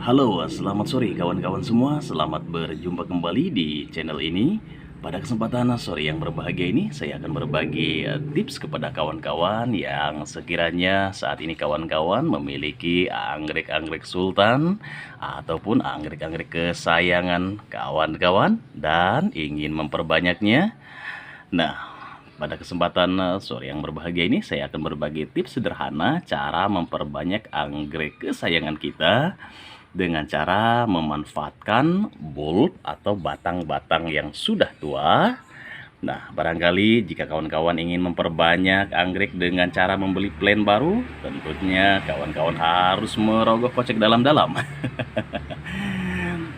Halo, selamat sore kawan-kawan semua. Selamat berjumpa kembali di channel ini. Pada kesempatan sore yang berbahagia ini, saya akan berbagi tips kepada kawan-kawan yang sekiranya saat ini kawan-kawan memiliki anggrek-anggrek sultan ataupun anggrek-anggrek kesayangan kawan-kawan dan ingin memperbanyaknya. Nah, pada kesempatan sore yang berbahagia ini, saya akan berbagi tips sederhana cara memperbanyak anggrek kesayangan kita dengan cara memanfaatkan bulb atau batang-batang yang sudah tua. Nah, barangkali jika kawan-kawan ingin memperbanyak anggrek dengan cara membeli plant baru, tentunya kawan-kawan harus merogoh kocek dalam-dalam.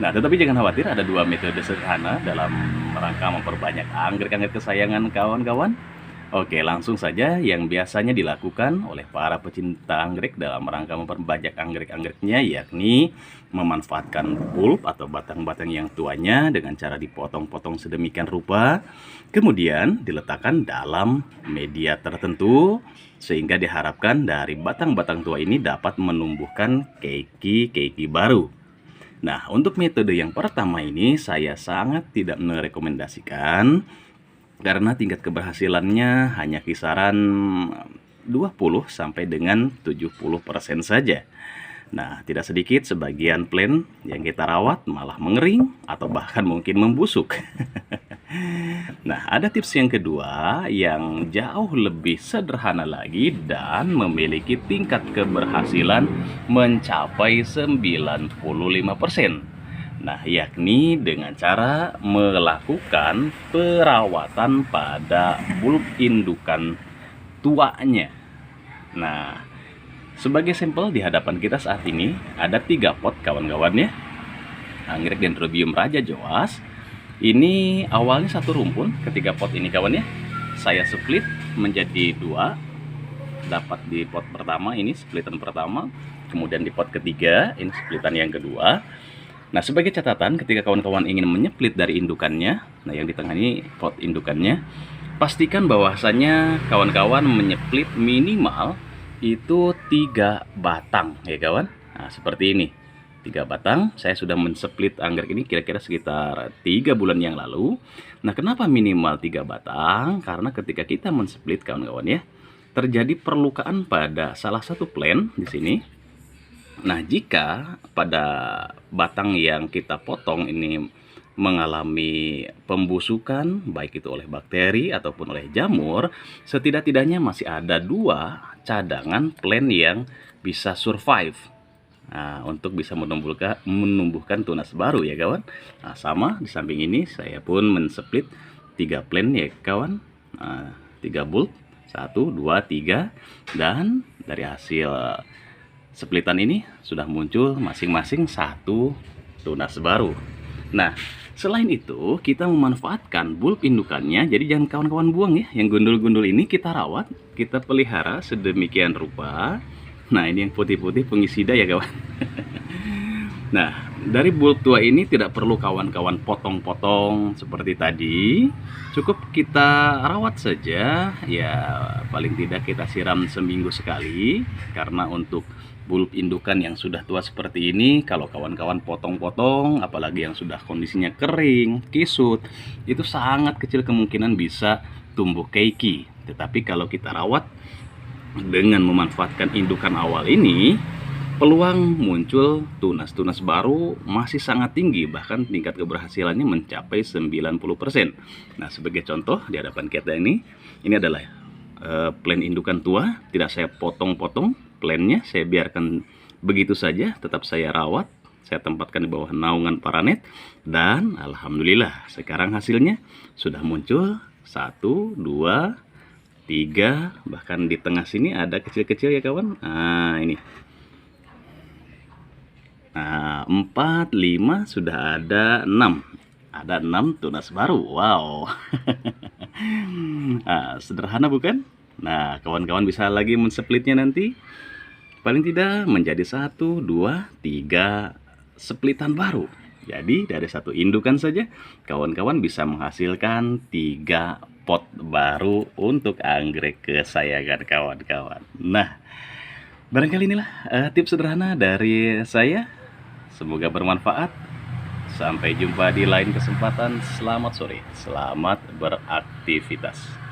Nah, tetapi jangan khawatir, ada dua metode sederhana dalam rangka memperbanyak anggrek-anggrek kesayangan kawan-kawan. Oke, langsung saja yang biasanya dilakukan oleh para pecinta anggrek dalam rangka memperbanyak anggrek-anggreknya, yakni memanfaatkan bulb atau batang-batang yang tuanya dengan cara dipotong-potong sedemikian rupa, kemudian diletakkan dalam media tertentu, sehingga diharapkan dari batang-batang tua ini dapat menumbuhkan keiki-keiki baru. Nah, untuk metode yang pertama ini saya sangat tidak merekomendasikan karena tingkat keberhasilannya hanya kisaran 20 sampai dengan 70% saja. Nah, tidak sedikit sebagian plant yang kita rawat malah mengering atau bahkan mungkin membusuk. Nah, ada tips yang kedua yang jauh lebih sederhana lagi dan memiliki tingkat keberhasilan mencapai 95%. Nah, yakni dengan cara melakukan perawatan pada bulb indukan tuanya. Nah, sebagai sampel di hadapan kita saat ini ada 3 pot kawan-kawan ya. Anggrek Dendrobium Raja Joas. Ini awalnya satu rumpun. Ketiga pot ini kawan ya, saya split menjadi 2. Dapat di pot pertama ini splitan pertama, kemudian di pot ketiga ini splitan yang kedua. Nah, sebagai catatan ketika kawan-kawan ingin menyeplit dari indukannya, nah yang di tengah ini pot indukannya, pastikan bahwasanya kawan-kawan menyeplit minimal itu 3 batang ya kawan. Nah, seperti ini. 3 batang, saya sudah menseplit anggrek ini kira-kira sekitar 3 bulan yang lalu. Nah, kenapa minimal 3 batang? Karena ketika kita menseplit kawan-kawan ya, terjadi perlukaan pada salah satu plant di sini. Nah, jika pada batang yang kita potong ini mengalami pembusukan, baik itu oleh bakteri ataupun oleh jamur, setidak-tidaknya masih ada 2 cadangan plant yang bisa survive. Nah, untuk bisa menumbuhkan tunas baru ya kawan. Nah, sama di samping ini saya pun menseplit 3 plant ya kawan. 3 bulb, 1, 2, 3, dan dari hasil splitan ini sudah muncul masing-masing 1 tunas baru. Nah, selain itu kita memanfaatkan bulb indukannya, jadi jangan kawan-kawan buang ya. Yang gundul-gundul ini kita rawat, kita pelihara sedemikian rupa. Nah, ini yang putih-putih fungisida ya kawan. Nah, dari bulb tua ini tidak perlu kawan-kawan potong-potong seperti tadi. Cukup kita rawat saja, ya paling tidak kita siram seminggu sekali. Karena untuk bulb indukan yang sudah tua seperti ini, kalau kawan-kawan potong-potong, apalagi yang sudah kondisinya kering, kisut, itu sangat kecil kemungkinan bisa tumbuh keiki. Tetapi kalau kita rawat dengan memanfaatkan indukan awal ini, peluang muncul tunas-tunas baru masih sangat tinggi, bahkan tingkat keberhasilannya mencapai 90%. Nah, sebagai contoh di hadapan kita ini adalah plant indukan tua, tidak saya potong-potong plantnya, saya biarkan begitu saja, tetap saya rawat, saya tempatkan di bawah naungan paranet, dan alhamdulillah sekarang hasilnya sudah muncul 1, 2, 3, bahkan di tengah sini ada kecil-kecil ya kawan. Nah, ini. Nah, 4, 5, sudah ada 6. Ada 6 tunas baru. Wow. Nah, sederhana bukan? Nah, kawan-kawan bisa lagi mensplitnya nanti. Paling tidak menjadi 1, 2, 3 splitan baru. Jadi dari satu indukan saja kawan-kawan bisa menghasilkan 3 pot baru untuk anggrek kesayangan kawan-kawan. Nah, barangkali inilah tips sederhana dari saya. Semoga bermanfaat. Sampai jumpa di lain kesempatan. Selamat sore, selamat beraktivitas.